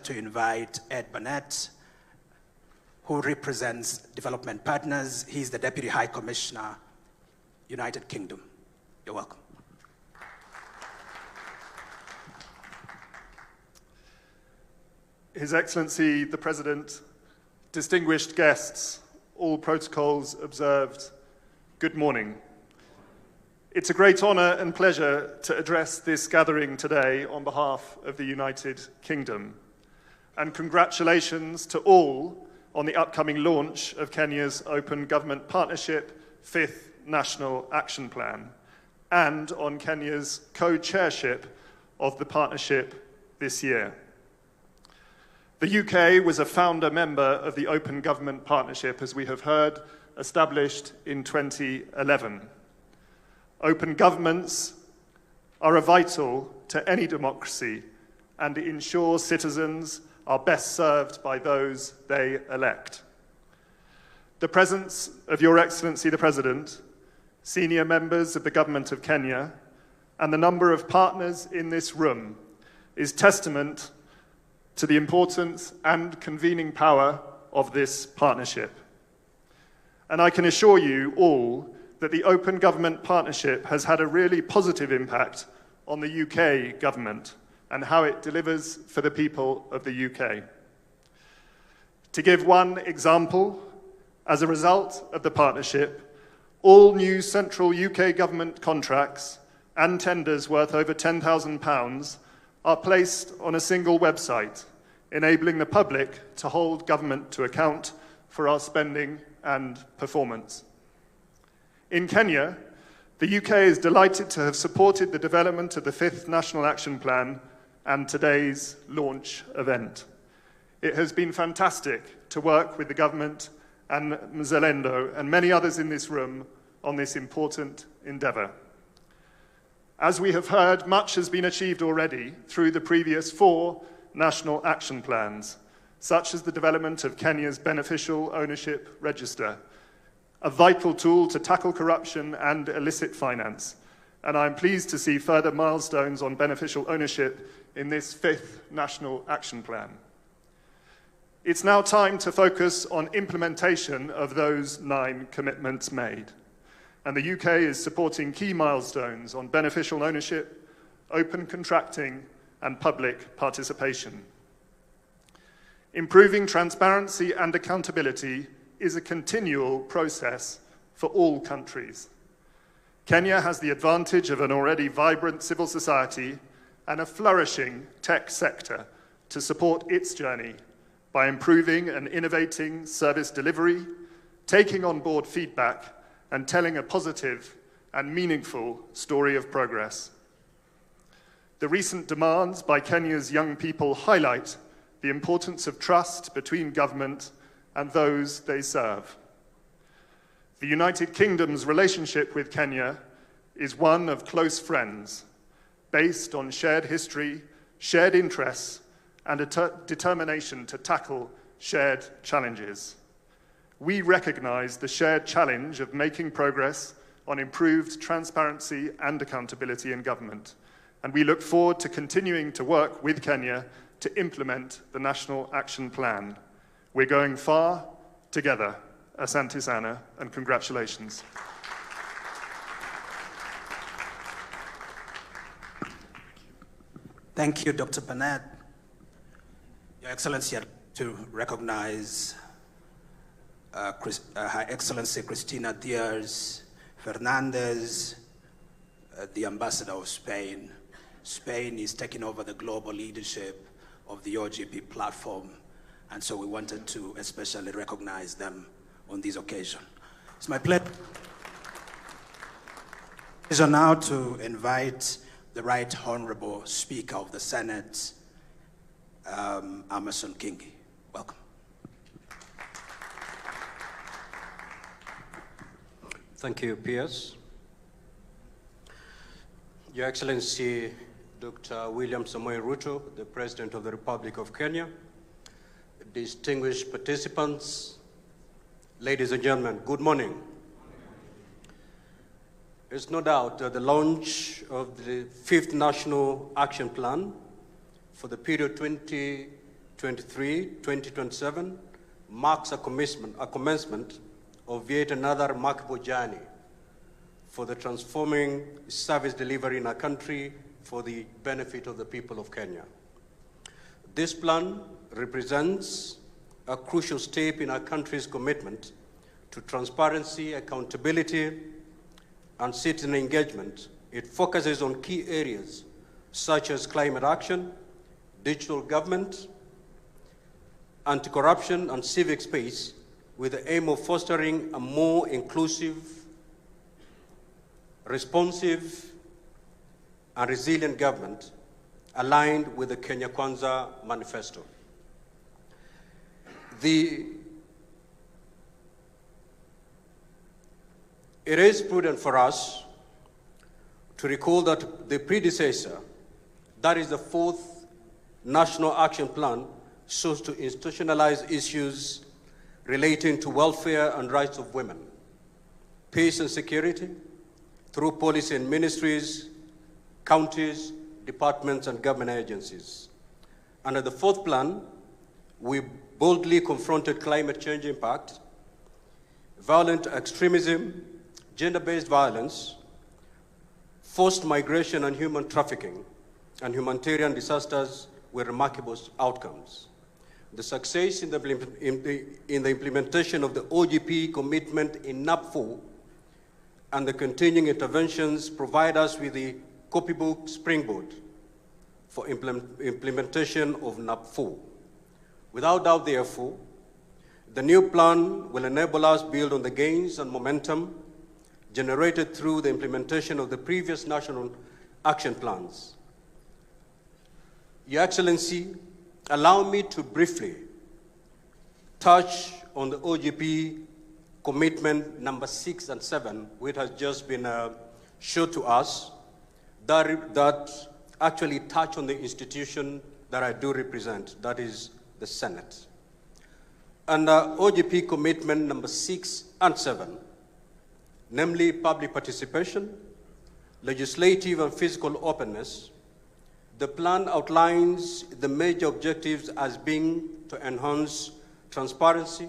to invite Ed Burnett, who represents Development Partners. He's the Deputy High Commissioner, United Kingdom. You're welcome. His Excellency, the President, distinguished guests, all protocols observed, good morning. It's a great honor and pleasure to address this gathering today on behalf of the United Kingdom. And congratulations to all on the upcoming launch of Kenya's Open Government Partnership 5th National Action Plan, and on Kenya's co-chairship of the partnership this year. The UK was a founder member of the Open Government Partnership, as we have heard, established in 2011. Open governments are vital to any democracy and ensure citizens are best served by those they elect. The presence of Your Excellency the President, senior members of the Government of Kenya, and the number of partners in this room is testament to the importance and convening power of this partnership. And I can assure you all that the Open Government Partnership has had a really positive impact on the UK government and how it delivers for the people of the UK. To give one example, as a result of the partnership, all new central UK government contracts and tenders worth over £10,000 are placed on a single website, enabling the public to hold government to account for our spending and performance. In Kenya, the UK is delighted to have supported the development of the 5th National Action Plan and today's launch event. It has been fantastic to work with the government and Uzalendo and many others in this room on this important endeavour. As we have heard, much has been achieved already through the previous 4 national action plans, such as the development of Kenya's Beneficial Ownership Register, a vital tool to tackle corruption and illicit finance. And I'm pleased to see further milestones on beneficial ownership in this 5th National Action Plan. It's now time to focus on implementation of those 9 commitments made. And the UK is supporting key milestones on beneficial ownership, open contracting, and public participation. Improving transparency and accountability is a continual process for all countries. Kenya has the advantage of an already vibrant civil society and a flourishing tech sector to support its journey by improving and innovating service delivery, taking on board feedback, and telling a positive and meaningful story of progress. The recent demands by Kenya's young people highlight the importance of trust between government and those they serve. The United Kingdom's relationship with Kenya is one of close friends, based on shared history, shared interests, and a determination to tackle shared challenges. We recognize the shared challenge of making progress on improved transparency and accountability in government, and we look forward to continuing to work with Kenya to implement the National Action Plan. We're going far together. Asante sana, and congratulations. Thank you, Dr. Burnett. Your Excellency, I'd like to recognize Her Excellency Cristina Diaz Fernandez, the Ambassador of Spain. Spain is taking over the global leadership of the OGP platform, and so we wanted to especially recognize them on this occasion. It's my pleasure now to invite the Right Honorable Speaker of the Senate, Amason Kingi. Welcome. Thank you, Piers. Your Excellency, Dr. William Samoei Ruto, the President of the Republic of Kenya, distinguished participants, ladies and gentlemen, good morning. There's no doubt that the launch of the 5th National Action Plan for the period 2027 marks a commencement of yet another remarkable journey for the transforming service delivery in our country for the benefit of the people of Kenya. This plan represents a crucial step in our country's commitment to transparency, accountability, and citizen engagement. It focuses on key areas such as climate action, digital government, anti-corruption, and civic space, with the aim of fostering a more inclusive, responsive, and resilient government aligned with the Kenya Kwanza Manifesto. It is prudent for us to recall that the predecessor, that is the fourth National Action Plan, sought to institutionalize issues relating to welfare and rights of women, peace and security, through policy and ministries, counties, departments, and government agencies. Under the fourth plan, we boldly confronted climate change impact, violent extremism, gender-based violence, forced migration and human trafficking, and humanitarian disasters with remarkable outcomes. The success in the implementation of the OGP commitment in NAP4 and the continuing interventions provide us with the copybook springboard for implementation of NAP4. Without doubt, therefore, the new plan will enable us to build on the gains and momentum generated through the implementation of the previous national action plans. Your Excellency, allow me to briefly touch on the OGP commitment number 6 and 7, which has just been shown to us, that actually touch on the institution that I do represent, that is the Senate. Under OGP commitment number 6 and 7, namely public participation, legislative and physical openness, the plan outlines the major objectives as being to enhance transparency,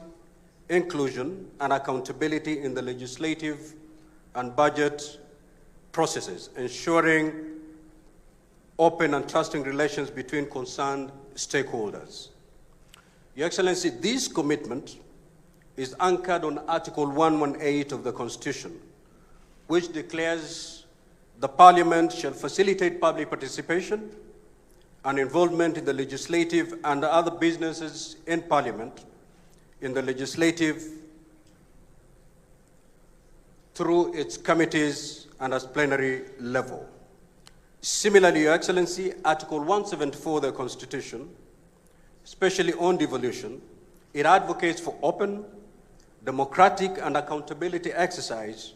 inclusion, and accountability in the legislative and budget processes, ensuring open and trusting relations between concerned stakeholders. Your Excellency, this commitment is anchored on Article 118 of the Constitution, which declares the Parliament shall facilitate public participation and involvement in the legislative and other businesses in Parliament, in the legislative, through its committees and at plenary level. Similarly, Your Excellency, Article 174 of the Constitution, especially on devolution, it advocates for open, democratic, and accountability exercise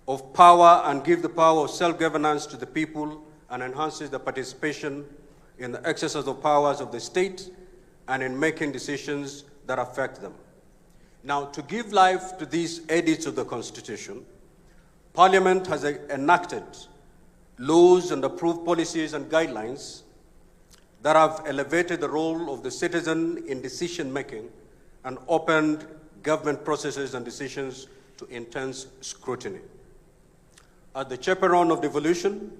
of power and give the power of self-governance to the people and enhances the participation in the exercise of powers of the state and in making decisions that affect them. Now, to give life to these edicts of the Constitution, Parliament has enacted laws and approved policies and guidelines that have elevated the role of the citizen in decision-making and opened government processes and decisions to intense scrutiny. As the chaperone of devolution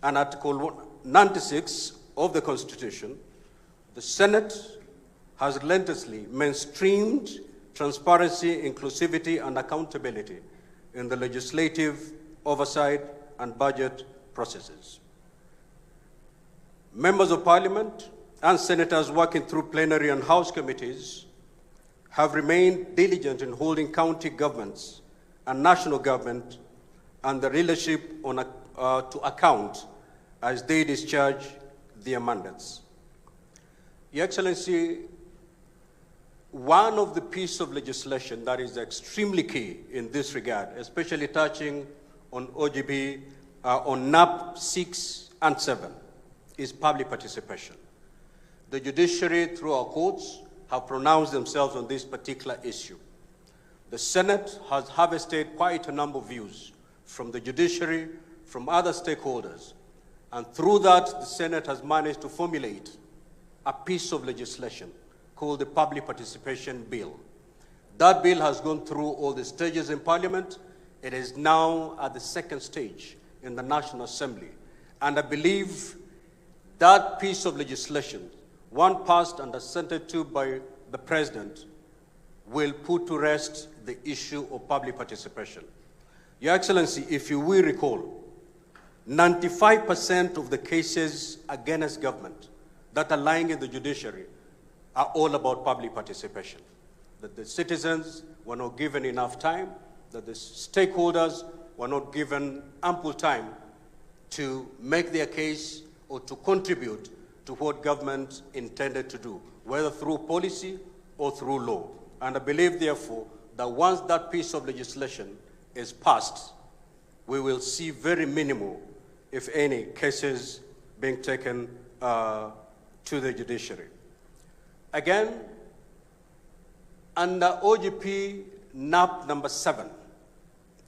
and Article 96 of the Constitution, the Senate has relentlessly mainstreamed transparency, inclusivity, and accountability in the legislative oversight and budget processes. Members of Parliament and senators working through plenary and House committees have remained diligent in holding county governments and national government and the leadership to account as they discharge their mandates. Your Excellency, one of the pieces of legislation that is extremely key in this regard, especially touching on OGP, on NAP 6 and 7, is public participation. The judiciary, through our courts, have pronounced themselves on this particular issue. The Senate has harvested quite a number of views from the judiciary, from other stakeholders, and through that, the Senate has managed to formulate a piece of legislation called the Public Participation Bill. That bill has gone through all the stages in Parliament. It is now at the second stage in the National Assembly. And I believe that piece of legislation, one passed and assented to by the President, will put to rest the issue of public participation. Your Excellency, if you will recall, 95% of the cases against government that are lying in the judiciary are all about public participation. That the citizens were not given enough time, that the stakeholders were not given ample time to make their case or to contribute to what government intended to do, whether through policy or through law. And I believe, therefore, that once that piece of legislation is passed, we will see very minimal, if any, cases being taken to the judiciary. Again, under OGP NAP number 7,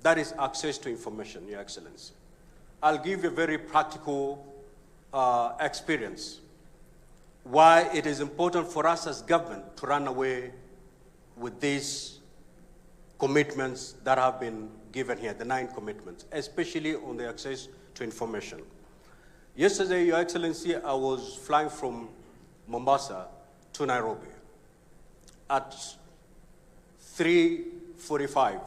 that is access to information, Your Excellency. I'll give you a very practical experience why it is important for us as government to run away with these commitments that have been given here, the 9 commitments, especially on the access to information. Yesterday, Your Excellency, I was flying from Mombasa to Nairobi at 3:45.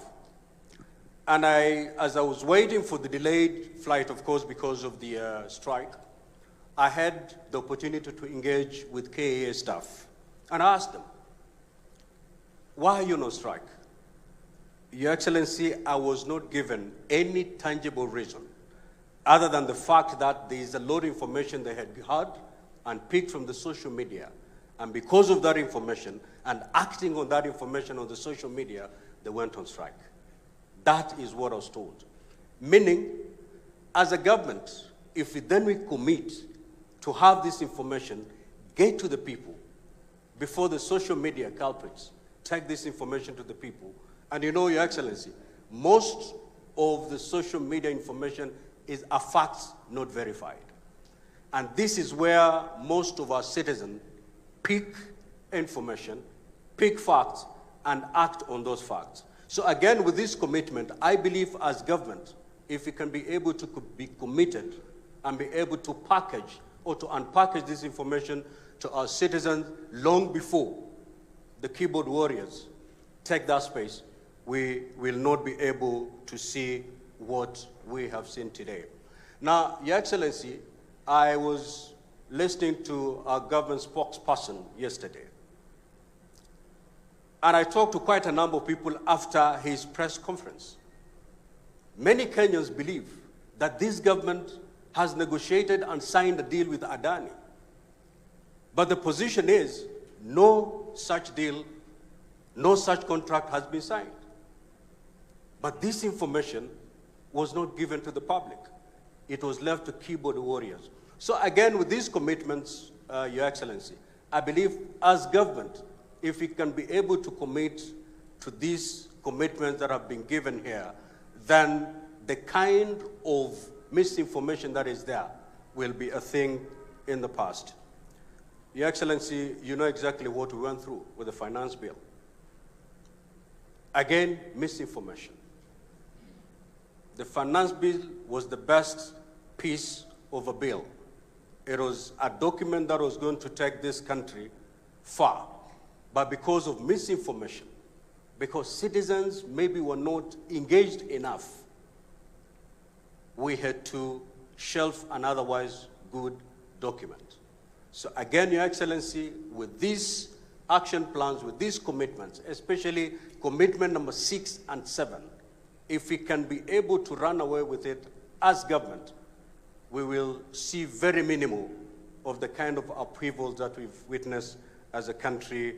And as I was waiting for the delayed flight, of course, because of the strike, I had the opportunity to engage with KAA staff. And I asked them, why are you on strike? Your Excellency, I was not given any tangible reason other than the fact that there is a lot of information they had heard and picked from the social media. And because of that information and acting on that information on the social media, they went on strike. That is what I was told. Meaning, as a government, if we commit to have this information get to the people before the social media culprits take this information to the people. And you know, Your Excellency, most of the social media information is a fact not verified. And this is where most of our citizens pick information, pick facts, and act on those facts. So again, with this commitment, I believe as government, if we can be able to be committed and be able to package or to unpackage this information to our citizens long before the keyboard warriors take that space, we will not be able to see what we have seen today. Now, Your Excellency, I was listening to our government spokesperson yesterday. And I talked to quite a number of people after his press conference. Many Kenyans believe that this government has negotiated and signed a deal with Adani. But the position is no such deal, no such contract has been signed. But this information was not given to the public. It was left to keyboard warriors. So again, with these commitments, Your Excellency, I believe as government, if we can be able to commit to these commitments that have been given here, then the kind of misinformation that is there will be a thing in the past. Your Excellency, you know exactly what we went through with the finance bill. Again, misinformation. The finance bill was the best piece of a bill. It was a document that was going to take this country far. But because of misinformation, because citizens maybe were not engaged enough, we had to shelf an otherwise good document. So again, Your Excellency, with these action plans, with these commitments, especially commitment number 6 and 7, if we can be able to run away with it as government, we will see very minimal of the kind of upheavals that we've witnessed as a country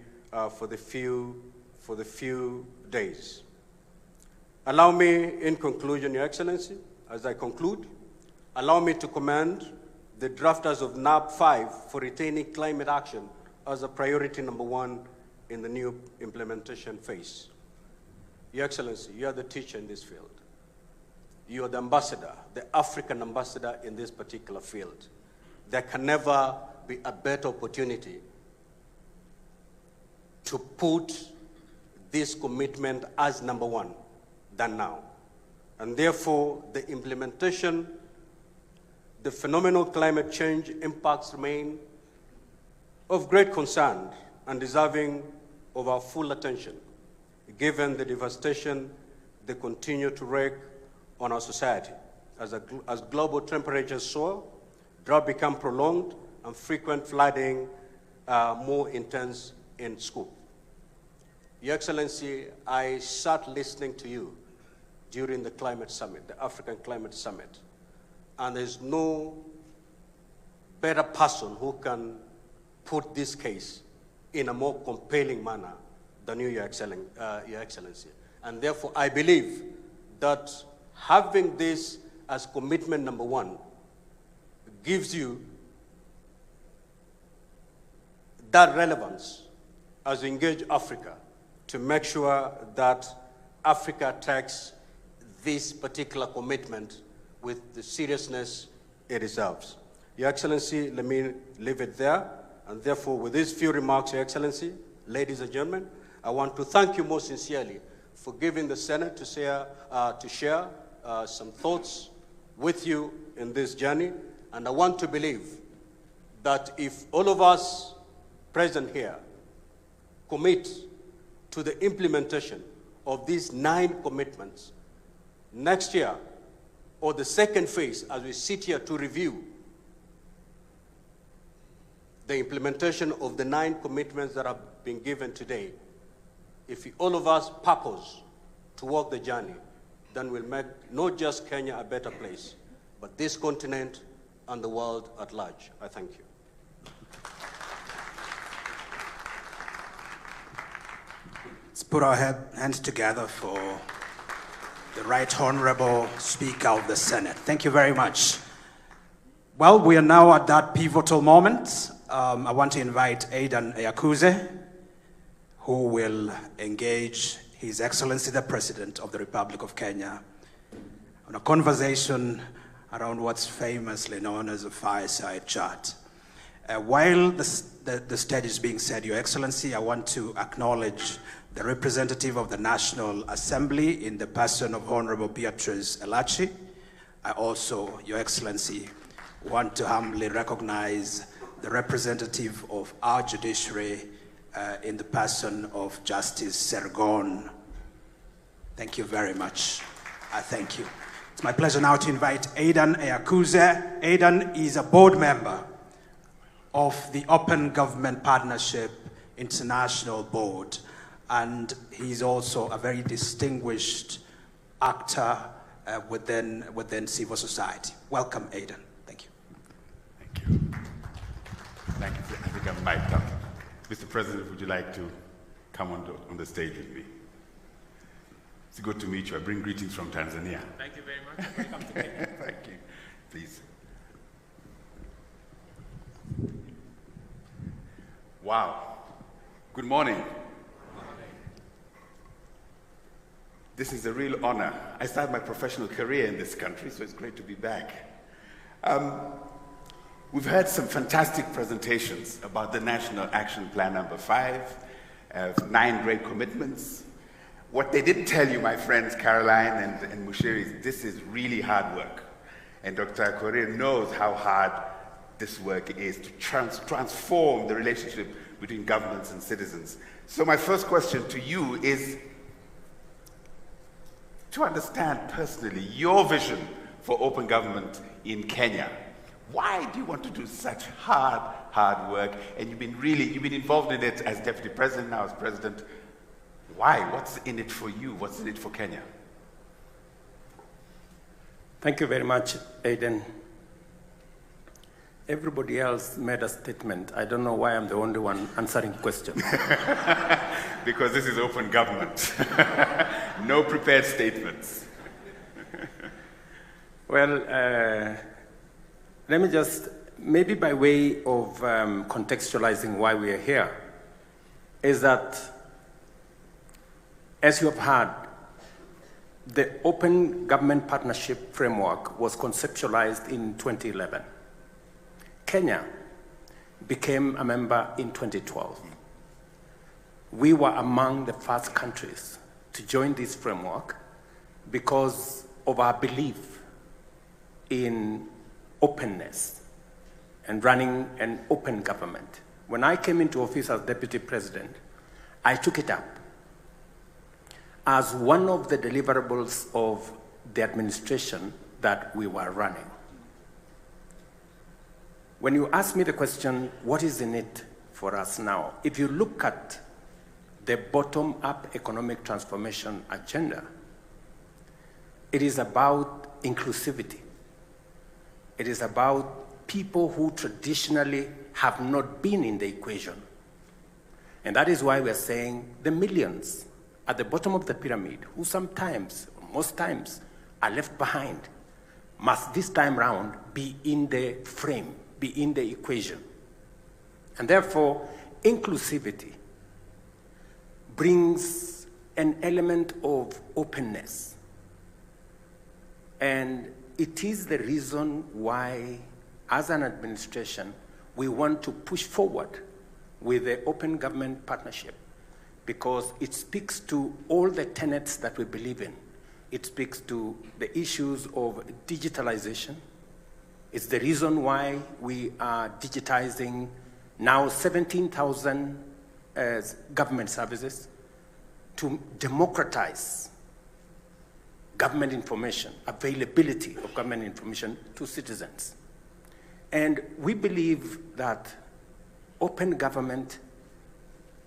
for the few days. Allow me, in conclusion, Your Excellency, as I conclude, allow me to commend the drafters of NAP 5 for retaining climate action as a priority number 1 in the new implementation phase. Your Excellency, you are the teacher in this field. You are the ambassador, the African ambassador in this particular field. There can never be a better opportunity to put this commitment as number one than now. And therefore, the implementation, the phenomenal climate change impacts remain of great concern and deserving of our full attention, given the devastation they continue to wreak on our society. As global temperatures soar, drought become prolonged, and frequent flooding more intense in scope. Your Excellency, I sat listening to you during the climate summit, the African Climate Summit, and there's no better person who can put this case in a more compelling manner than you, Your Excellency. And therefore, I believe that having this as commitment number one gives you that relevance as you engage Africa to make sure that Africa takes this particular commitment with the seriousness it deserves. Your Excellency, let me leave it there. And therefore, with these few remarks, Your Excellency, ladies and gentlemen, I want to thank you most sincerely for giving the Senate to share some thoughts with you in this journey. And I want to believe that if all of us present here commit to the implementation of these 9 commitments, next year, or the second phase, as we sit here to review the implementation of the 9 commitments that have been given today, if all of us purpose to walk the journey, then we'll make not just Kenya a better place, but this continent and the world at large. I thank you. Let's put our hands together for the Right Honorable Speaker of the Senate. Thank you very much. Well, we are now at that pivotal moment. I want to invite Aidan Eyakuze, who will engage His Excellency the President of the Republic of Kenya on a conversation around what's famously known as a fireside chat. While the stage is being set, Your Excellency, I want to acknowledge the representative of the National Assembly in the person of Honorable Beatrice Elachi. I also, Your Excellency, want to humbly recognize the representative of our judiciary in the person of Justice Sergon. Thank you very much. I thank you. It's my pleasure now to invite Aidan Eyakuze. Aidan is a board member of the Open Government Partnership International Board, and he's also a very distinguished actor within civil society. Welcome, Aidan. Thank you. Thank you. Thank you. I think I'm mic'd up. Mr. President, would you like to come on the stage with me? It's good to meet you. I bring greetings from Tanzania. Thank you very much. Welcome to Kenya. Thank you. Please. Wow. Good morning. This is a real honor. I started my professional career in this country, so it's great to be back. We've heard some fantastic presentations about the National Action Plan number 5, 9 great commitments. What they didn't tell you, my friends Caroline and Mushiri, is this is really hard work. And Dr. Korir knows how hard this work is to transform the relationship between governments and citizens. So my first question to you is to understand personally your vision for open government in Kenya. Why do you want to do such hard work? And you've been involved in it as Deputy President, now as President. Why? What's in it for you? What's in it for Kenya? Thank you very much, Aidan. Everybody else made a statement. I don't know why I'm the only one answering questions. Because this is open government. No prepared statements. Well, let me just, maybe by way of contextualizing why we are here, is that, as you have heard, the Open Government Partnership Framework was conceptualized in 2011. Kenya became a member in 2012. We were among the first countries to join this framework because of our belief in openness and running an open government. When I came into office as Deputy President, I took it up as one of the deliverables of the administration that we were running. When you ask me the question, what is in it for us now? If you look at the bottom-up economic transformation agenda, it is about inclusivity. It is about people who traditionally have not been in the equation. And that is why we're saying the millions at the bottom of the pyramid, who sometimes, most times, are left behind, must this time round be in the frame, be in the equation. And therefore, inclusivity brings an element of openness. And it is the reason why, as an administration, we want to push forward with the Open Government Partnership, because it speaks to all the tenets that we believe in. It speaks to the issues of digitalization. It's the reason why we are digitizing now 17,000 government services to democratize government information, availability of government information to citizens. And we believe that open government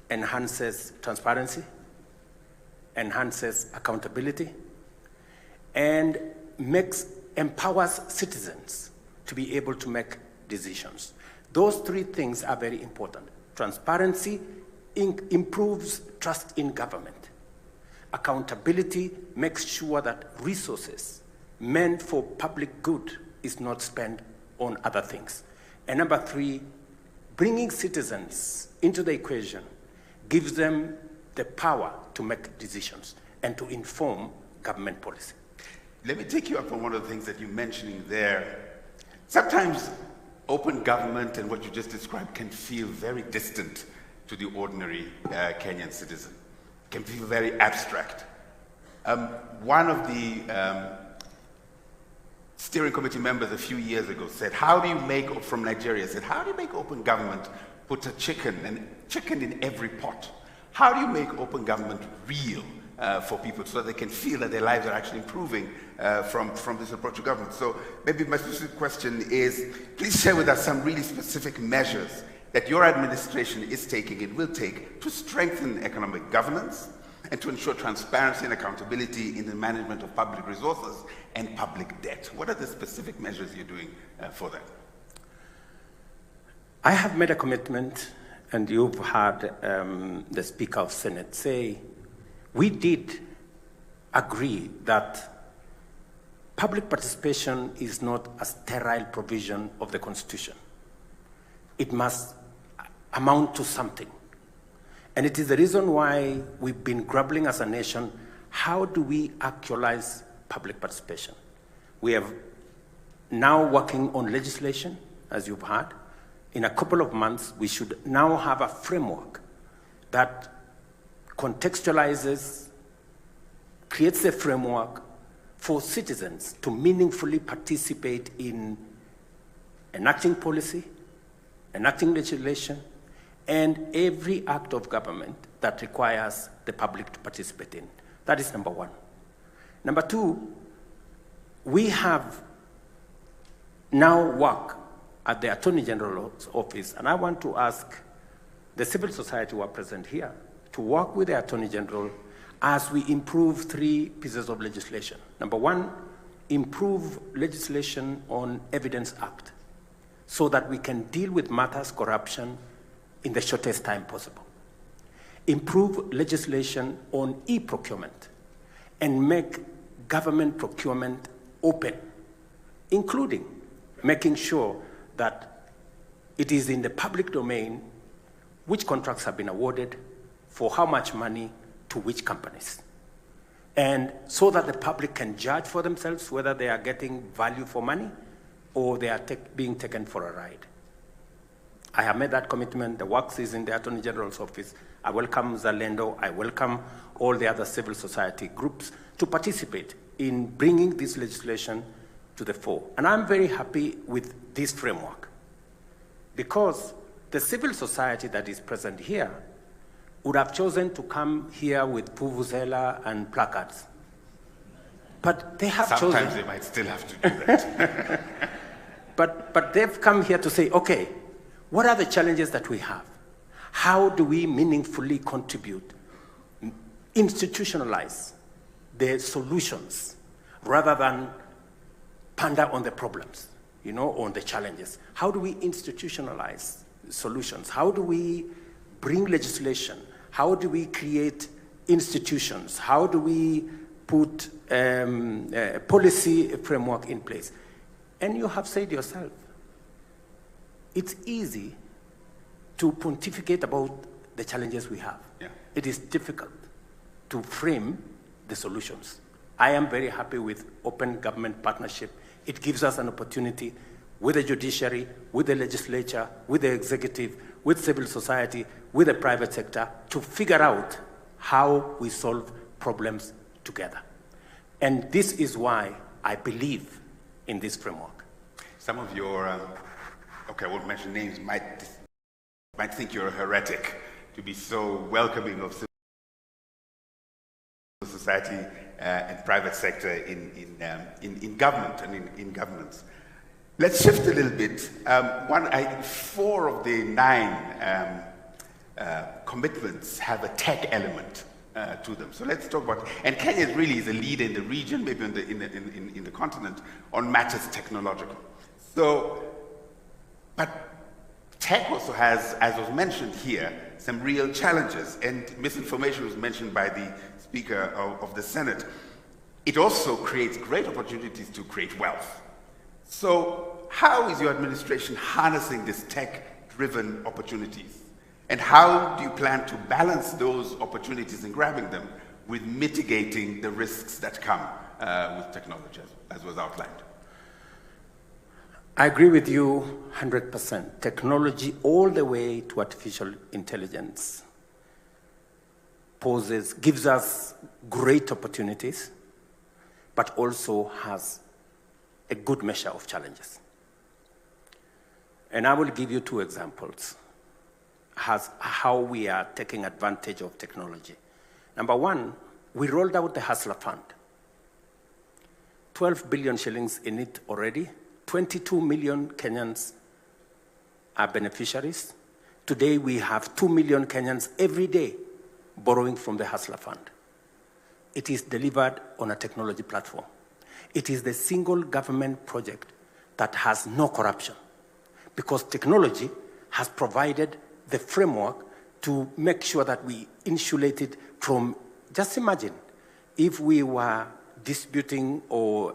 enhances transparency, enhances accountability, and empowers citizens to be able to make decisions. Those three things are very important. Transparency improves trust in government. Accountability makes sure that resources meant for public good is not spent on other things. And number three, bringing citizens into the equation gives them the power to make decisions and to inform government policy. Let me take you up on one of the things that you're mentioning there. Sometimes open government and what you just described can feel very distant to the ordinary Kenyan citizen. It can feel very abstract. One of the steering committee members a few years ago said, from Nigeria, said, how do you make open government put a chicken in every pot? How do you make open government real for people so that they can feel that their lives are actually improving from this approach to government? So maybe my specific question is, please share with us some really specific measures that your administration is taking and will take to strengthen economic governance and to ensure transparency and accountability in the management of public resources and public debt. What are the specific measures you're doing for that? I have made a commitment, and you've heard the Speaker of Senate say, we did agree that public participation is not a sterile provision of the Constitution. It must amount to something. And it is the reason why we've been grappling as a nation, how do we actualize public participation? We are now working on legislation, as you've heard. In a couple of months, we should now have a framework that contextualizes, creates a framework for citizens to meaningfully participate in enacting policy, enacting legislation, and every act of government that requires the public to participate in. That is number one. Number two, we have now work at the Attorney General's office, and I want to ask the civil society who are present here to work with the Attorney General as we improve three pieces of legislation. Number one, improve legislation on Evidence Act so that we can deal with matters corruption in the shortest time possible. Improve legislation on e-procurement and make government procurement open, including making sure that it is in the public domain which contracts have been awarded, for how much money, to which companies. And so that the public can judge for themselves whether they are getting value for money or they are being taken for a ride. I have made that commitment. The work is in the Attorney General's office. I welcome Uzalendo. I welcome all the other civil society groups to participate in bringing this legislation to the fore. And I'm very happy with this framework because the civil society that is present here would have chosen to come here with vuvuzela and placards. But they have chosen... Sometimes they might still have to do that. But they've come here to say, okay, what are the challenges that we have? How do we meaningfully contribute, institutionalize the solutions rather than ponder on the problems, on the challenges? How do we institutionalize solutions? How do we bring legislation? How do we create institutions? How do we put a policy framework in place? And you have said yourself, it's easy to pontificate about the challenges we have. Yeah. It is difficult to frame the solutions. I am very happy with open government partnership. It gives us an opportunity with the judiciary, with the legislature, with the executive, with civil society, with the private sector to figure out how we solve problems together. And this is why I believe in this framework. Some of your, okay, I won't mention names, might think you're a heretic to be so welcoming of civil society and private sector in government and in governance. Let's shift a little bit. 4 of the 9 commitments have a tech element to them. So let's talk about, and Kenya really is a leader in the region, maybe in the continent, on matters technological. So, but tech also has, as was mentioned here, some real challenges, and misinformation was mentioned by the Speaker of the Senate. It also creates great opportunities to create wealth. So how is your administration harnessing these tech-driven opportunities? And how do you plan to balance those opportunities and grabbing them with mitigating the risks that come with technology, as was outlined? I agree with you 100%. Technology all the way to artificial intelligence gives us great opportunities, but also has a good measure of challenges. And I will give you 2 examples how we are taking advantage of technology. Number 1, we rolled out the Hustler Fund. 12 billion shillings in it already. 22 million Kenyans are beneficiaries. Today we have 2 million Kenyans every day borrowing from the Hustler Fund. It is delivered on a technology platform. It is the single government project that has no corruption because technology has provided the framework to make sure that we insulate it from, just imagine, if we were distributing or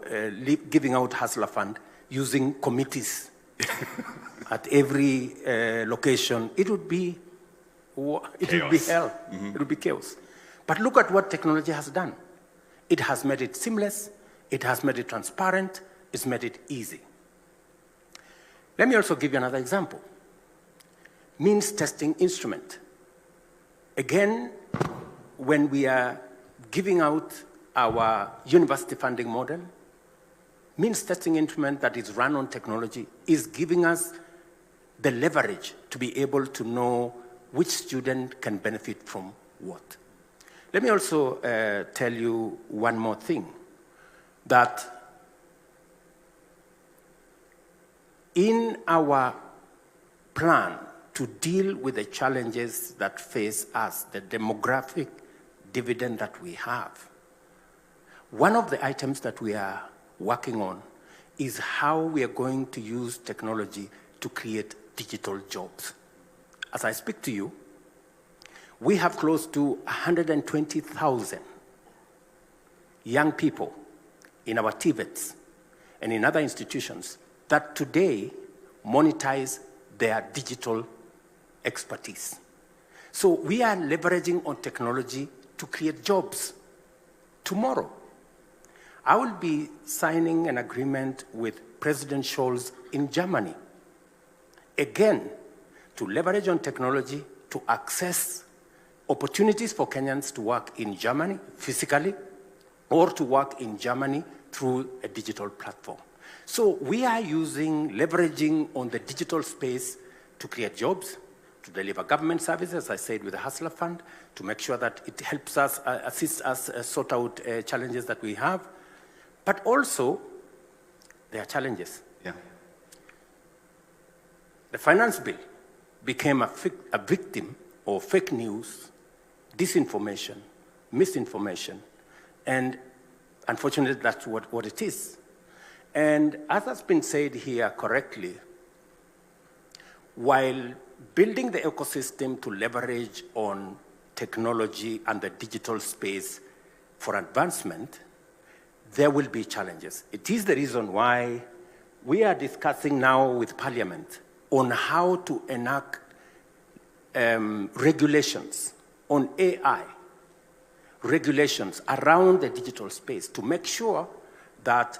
giving out Hustler Fund using committees at every location, it would be hell. Mm-hmm. It would be chaos. But look at what technology has done. It has made it seamless. It has made it transparent. It's made it easy. Let me also give you another example. Means testing instrument. Again, when we are giving out our university funding model, means testing instrument that is run on technology is giving us the leverage to be able to know which student can benefit from what. Let me also tell you one more thing, that in our plan to deal with the challenges that face us, the demographic dividend that we have, one of the items that we are working on is how we are going to use technology to create digital jobs. As I speak to you, we have close to 120,000 young people in our TVETs and in other institutions that today monetize their digital expertise. So we are leveraging on technology to create jobs tomorrow. I will be signing an agreement with President Scholz in Germany, again, to leverage on technology to access opportunities for Kenyans to work in Germany physically or to work in Germany through a digital platform. So we are leveraging on the digital space to create jobs, to deliver government services, as I said, with the Hustler Fund, to make sure that it helps us, assists us sort out challenges that we have. But also, there are challenges. Yeah. The finance bill became a victim of fake news, disinformation, misinformation, and unfortunately, that's what it is. And as has been said here correctly, while building the ecosystem to leverage on technology and the digital space for advancement, there will be challenges. It is the reason why we are discussing now with Parliament on how to enact regulations on AI, regulations around the digital space to make sure that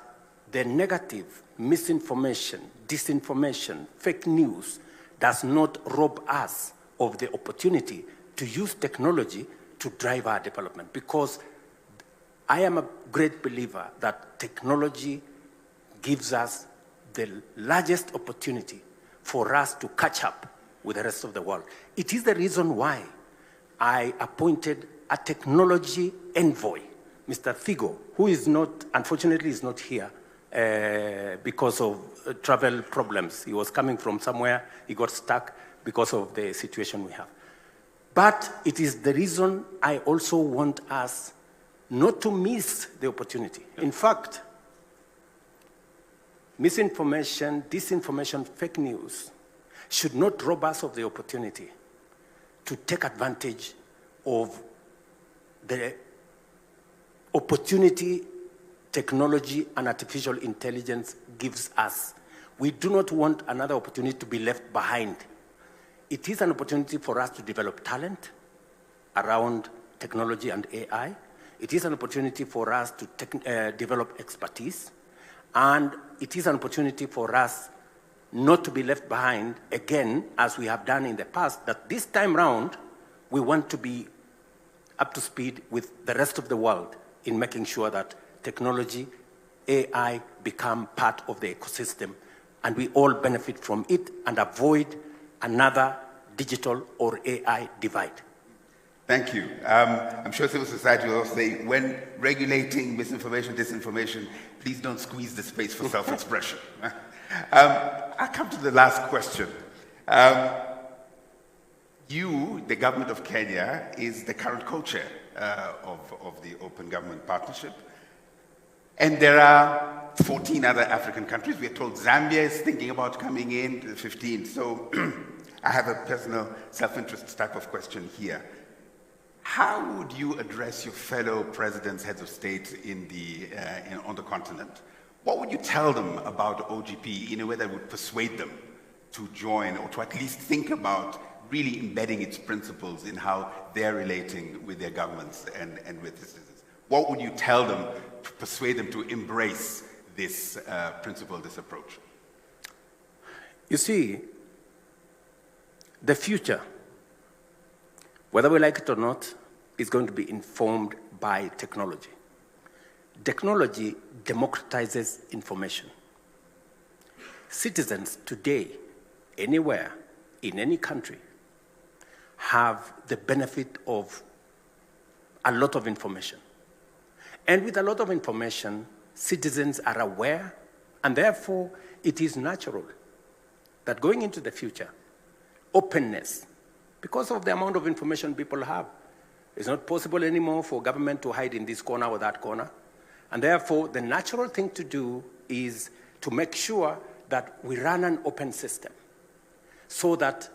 the negative, misinformation, disinformation, fake news does not rob us of the opportunity to use technology to drive our development. Because I am a great believer that technology gives us the largest opportunity for us to catch up with the rest of the world. It is the reason why I appointed a technology envoy, Mr. Thigo, who is not, unfortunately, is not here because of travel problems. He was coming from somewhere, he got stuck because of the situation we have. But it is the reason I also want us not to miss the opportunity. In fact, misinformation, disinformation, fake news should not rob us of the opportunity to take advantage of the opportunity technology and artificial intelligence gives us. We do not want another opportunity to be left behind. It is an opportunity for us to develop talent around technology and AI. It is an opportunity for us to develop expertise. And it is an opportunity for us not to be left behind, again, as we have done in the past, that this time round, we want to be up to speed with the rest of the world in making sure that technology, AI become part of the ecosystem, and we all benefit from it and avoid another digital or AI divide. Thank you. I'm sure civil society will also say, when regulating misinformation, disinformation, please don't squeeze the space for self-expression. I'll come to the last question. You, the government of Kenya, is the current co-chair of the Open Government Partnership. And there are 14 other African countries. We are told Zambia is thinking about coming in to the 15. So I have a personal self-interest type of question here. How would you address your fellow presidents, heads of state on the continent? What would you tell them about OGP in a way that would persuade them to join or to at least think about really embedding its principles in how they're relating with their governments and with the citizens? What would you tell them to persuade them to embrace this principle, this approach? You see, the future, whether we like it or not, is going to be informed by technology. Technology democratizes information. Citizens today, anywhere, in any country, have the benefit of a lot of information. And with a lot of information, citizens are aware, and therefore it is natural that going into the future, openness, because of the amount of information people have, it's not possible anymore for government to hide in this corner or that corner. And therefore, the natural thing to do is to make sure that we run an open system so that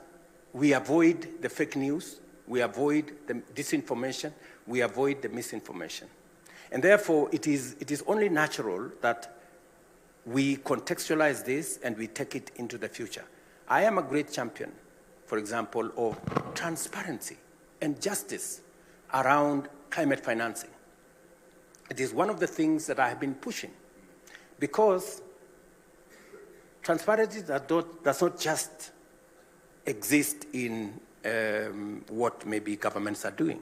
we avoid the fake news, we avoid the disinformation, we avoid the misinformation. And therefore, it is only natural that we contextualize this and we take it into the future. I am a great champion, for example, of transparency and justice around climate financing. It is one of the things that I have been pushing, because transparency does not just exist in what maybe governments are doing.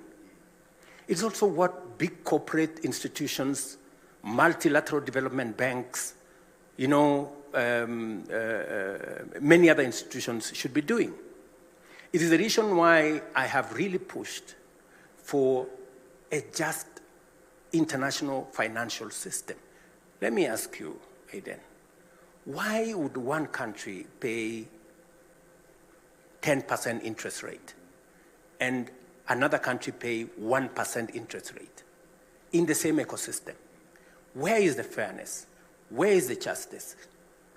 It's also what big corporate institutions, multilateral development banks, you know, many other institutions should be doing. It is the reason why I have really pushed for a just international financial system. Let me ask you, Aiden, why would one country pay 10% interest rate and another country pay 1% interest rate in the same ecosystem? Where is the fairness? Where is the justice?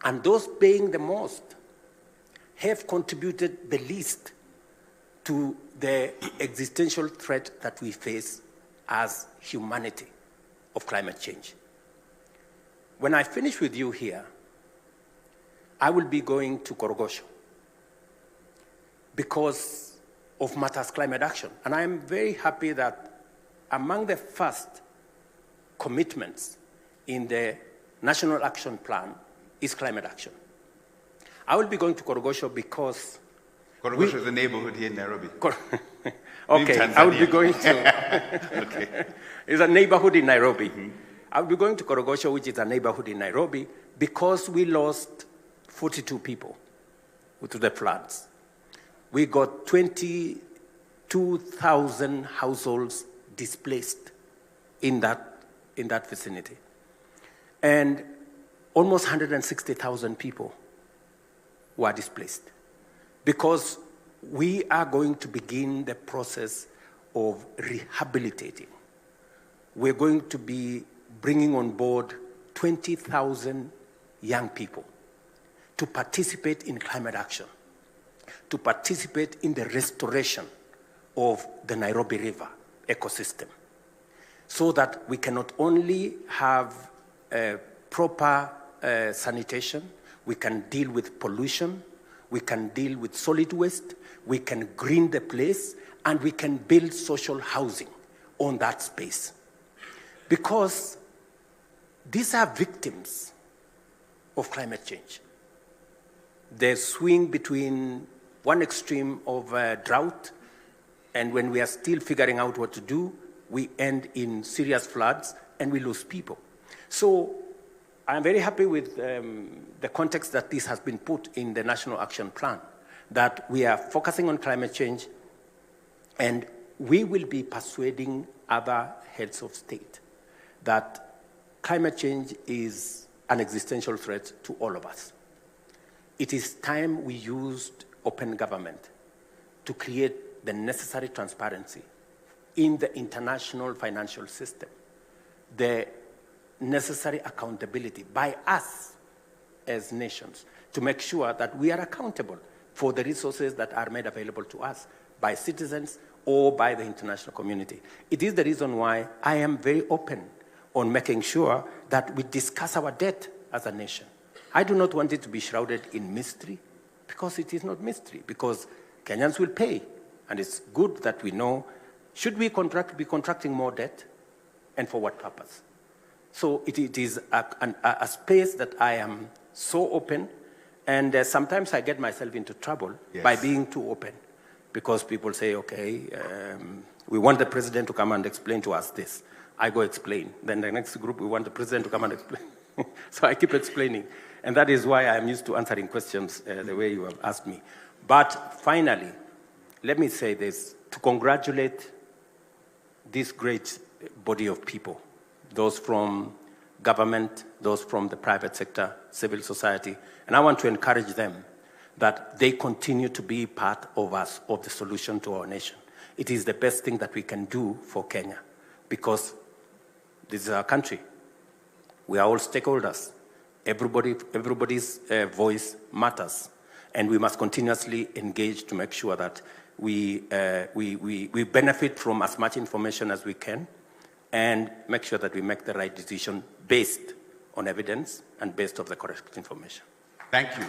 And those paying the most have contributed the least to the existential threat that we face as humanity of climate change. When I finish with you here, I will be going to Korogosho because of matters climate action. And I am very happy that among the first commitments in the National Action Plan is climate action. I will be going to Korogosho because... Korogosho is a neighborhood here in Nairobi. Okay, I will be going to... Okay. It's a neighborhood in Nairobi. Mm-hmm. I will be going to Korogosho, which is a neighborhood in Nairobi, because we lost 42 people to the floods. We got 22,000 households displaced in that vicinity. And almost 160,000 people were displaced because we are going to begin the process of rehabilitating. We're going to be bringing on board 20,000 young people to participate in climate action, to participate in the restoration of the Nairobi River ecosystem, so that we can not only have proper sanitation, we can deal with pollution, we can deal with solid waste, we can green the place, and we can build social housing on that space. Because these are victims of climate change. They swing between one extreme of drought, and when we are still figuring out what to do, we end in serious floods and we lose people. So I'm very happy with the context that this has been put in the National Action Plan, that we are focusing on climate change, and we will be persuading other heads of state that climate change is an existential threat to all of us. It is time we used open government to create the necessary transparency in the international financial system, the necessary accountability by us as nations to make sure that we are accountable for the resources that are made available to us by citizens or by the international community. It is the reason why I am very open on making sure that we discuss our debt as a nation. I do not want it to be shrouded in mystery, because it is not mystery, because Kenyans will pay. And it's good that we know, should we be contracting more debt, and for what purpose? So it is a space that I am so open, and sometimes I get myself into trouble by being too open, because people say, okay, we want the president to come and explain to us this. I go explain. Then the next group, we want the president to come and explain. So I keep explaining. And that is why I'm used to answering questions the way you have asked me. But finally, let me say this, to congratulate this great body of people, those from government, those from the private sector, civil society, and I want to encourage them that they continue to be part of us, of the solution to our nation. It is the best thing that we can do for Kenya, because this is our country. We are all stakeholders. Everybody's voice matters, and we must continuously engage to make sure that we benefit from as much information as we can, and make sure that we make the right decision based on evidence and based on the correct information. Thank you.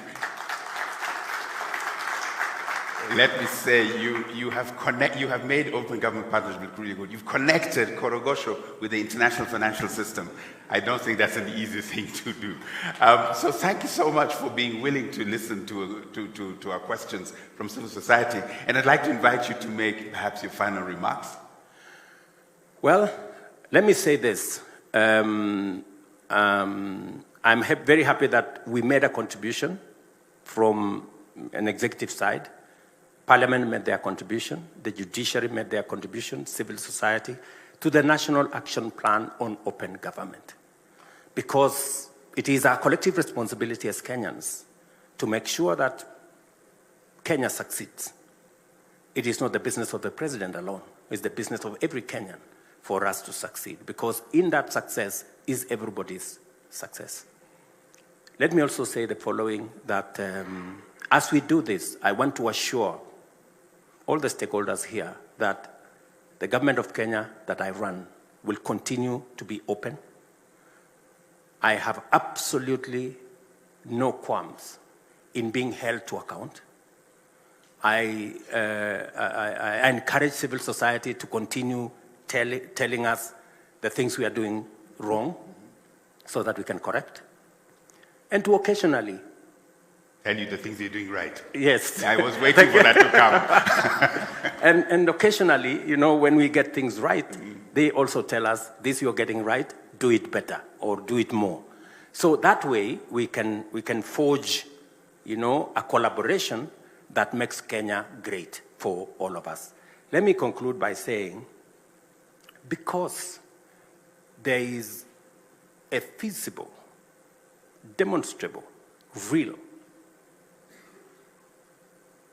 Let me say, you have made open government partnership look really good. You've connected Korogosho with the international financial system. I don't think that's an easy thing to do. So thank you so much for being willing to listen to our questions from civil society. And I'd like to invite you to make perhaps your final remarks. Well, let me say this. I'm very happy that we made a contribution from an executive side. Parliament made their contribution, the judiciary made their contribution, civil society, to the National Action Plan on Open Government. Because it is our collective responsibility as Kenyans to make sure that Kenya succeeds. It is not the business of the president alone, it's the business of every Kenyan for us to succeed, because in that success is everybody's success. Let me also say the following, that as we do this, I want to assure all the stakeholders here that the government of Kenya that I run will continue to be open. I have absolutely no qualms in being held to account. I encourage civil society to continue telling us the things we are doing wrong so that we can correct. And to occasionally tell you the things you're doing right. Yes. I was waiting for that to come. and occasionally, you know, when we get things right, they also tell us, this you're getting right, do it better or do it more. So that way we can forge, you know, a collaboration that makes Kenya great for all of us. Let me conclude by saying, because there is a feasible, demonstrable, real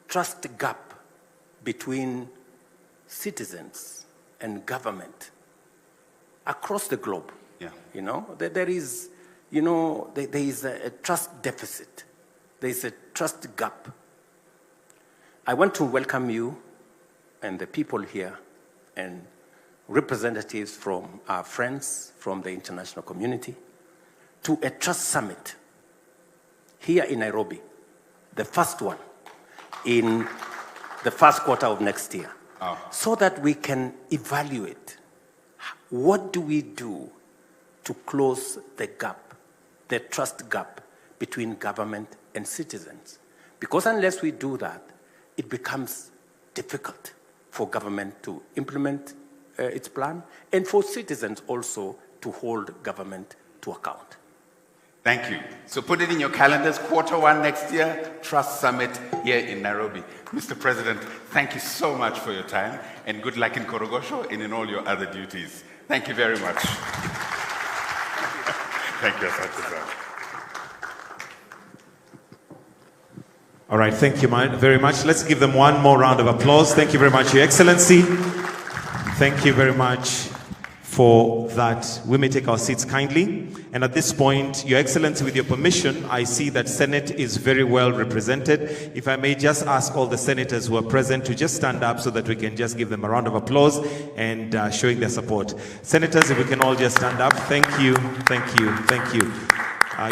trust gap between citizens and government across the globe. Yeah. You know, there is, you know, there is a trust deficit. There is a trust gap. I want to welcome you and the people here and representatives from our friends from the international community to a trust summit here in Nairobi, the first one in the first quarter of next year, so that we can evaluate what do we do to close the gap, the trust gap between government and citizens. Because unless we do that, it becomes difficult for government to implement its plan and for citizens also to hold government to account. Thank you. So put it in your calendars, Q1 next year, Trust Summit here in Nairobi. Mr. President, thank you so much for your time and good luck in Korogosho and in all your other duties. Thank you very much. Thank you, Asante. All right, thank you very much. Let's give them one more round of applause. Thank you very much, Your Excellency. Thank you very much for that. We may take our seats kindly. And at this point, Your Excellency, with your permission, I see that Senate is very well represented. If I may just ask all the senators who are present to just stand up so that we can just give them a round of applause and showing their support. Senators, if we can all just stand up. Thank you, thank you, thank you.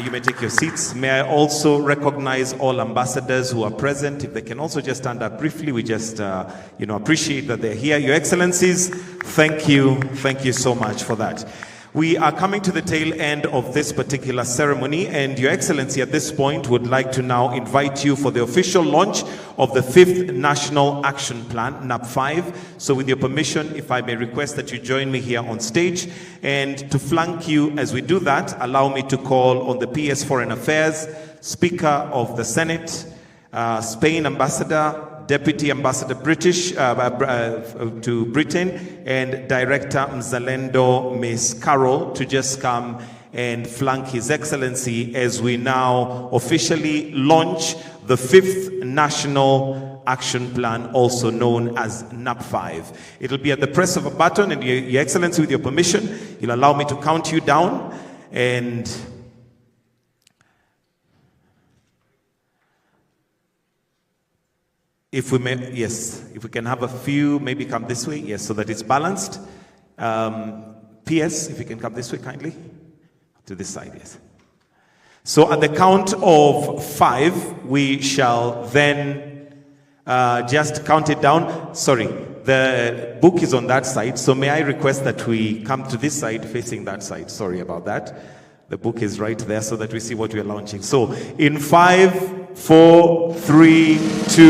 You may take your seats. May I also recognize all ambassadors who are present. If they can also just stand up briefly, we just appreciate that they're here. Your Excellencies, thank you so much for that. We are coming to the tail end of this particular ceremony, and Your Excellency at this point would like to now invite you for the official launch of the 5th National Action Plan, NAP 5. So with your permission, if I may request that you join me here on stage, and to flank you as we do that, allow me to call on the PS Foreign Affairs, Speaker of the Senate, Spain Ambassador, Deputy Ambassador British to Britain, and Director Uzalendo, Ms. Carol, to just come and flank His Excellency as we now officially launch the 5th National Action Plan, also known as NAP 5. It'll be at the press of a button, and Your Excellency, with your permission, you'll allow me to count you down, and if we may, yes, if we can have a few, maybe come this way, yes, so that it's balanced. PS, if you can come this way kindly, to this side, yes. So at the count of 5, we shall then Just count it down. Sorry, the book is on that side, so may I request that we come to this side facing that side. Sorry about that. The book is right there so that we see what we are launching. So in 5, 4, 3, 2,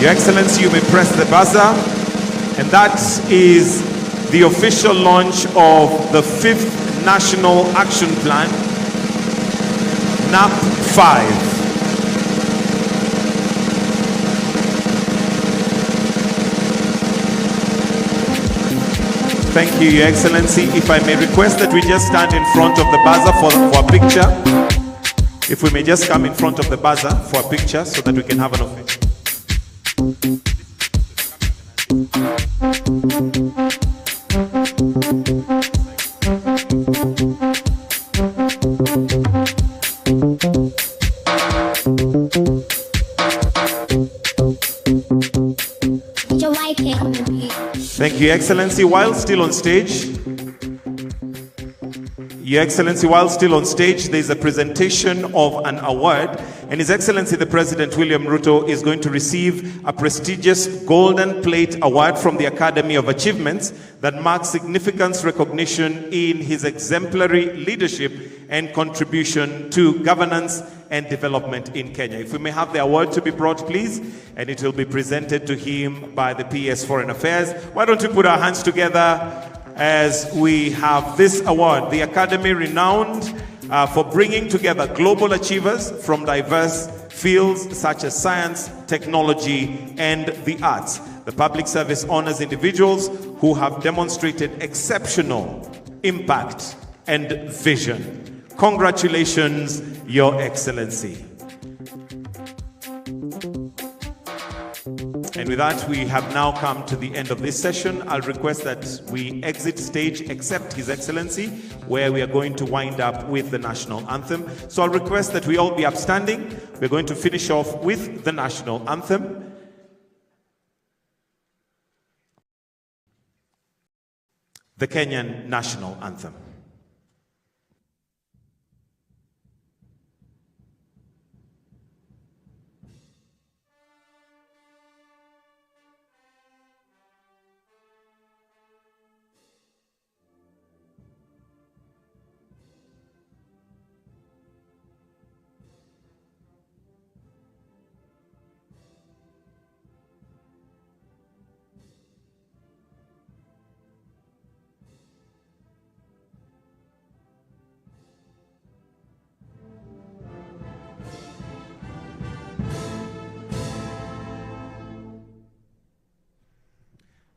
Your Excellency, you may press the buzzer. And that is the official launch of the 5th National Action Plan, NAP 5. Thank you, Your Excellency. If I may request that we just stand in front of the buzzer for a picture. If we may just come in front of the buzzer for a picture so that we can have an official. Thank you, Your Excellency. While still on stage, Your Excellency, while still on stage, there is a presentation of an award, and His Excellency the President William Ruto is going to receive a prestigious Golden Plate Award from the Academy of Achievements that marks significant recognition in his exemplary leadership and contribution to governance and development in Kenya. If we may have the award to be brought, please, and it will be presented to him by the PS Foreign Affairs. Why don't we put our hands together as we have this award, the Academy renowned for bringing together global achievers from diverse fields such as science, technology, and the arts. The public service honors individuals who have demonstrated exceptional impact and vision. Congratulations, Your Excellency. And with that, we have now come to the end of this session. I'll request that we exit stage except His Excellency, where we are going to wind up with the national anthem. So I'll request that we all be upstanding. We're going to finish off with the national anthem. The Kenyan national anthem.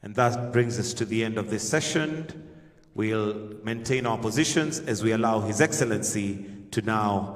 And that brings us to the end of this session. We'll maintain our positions as we allow His Excellency to now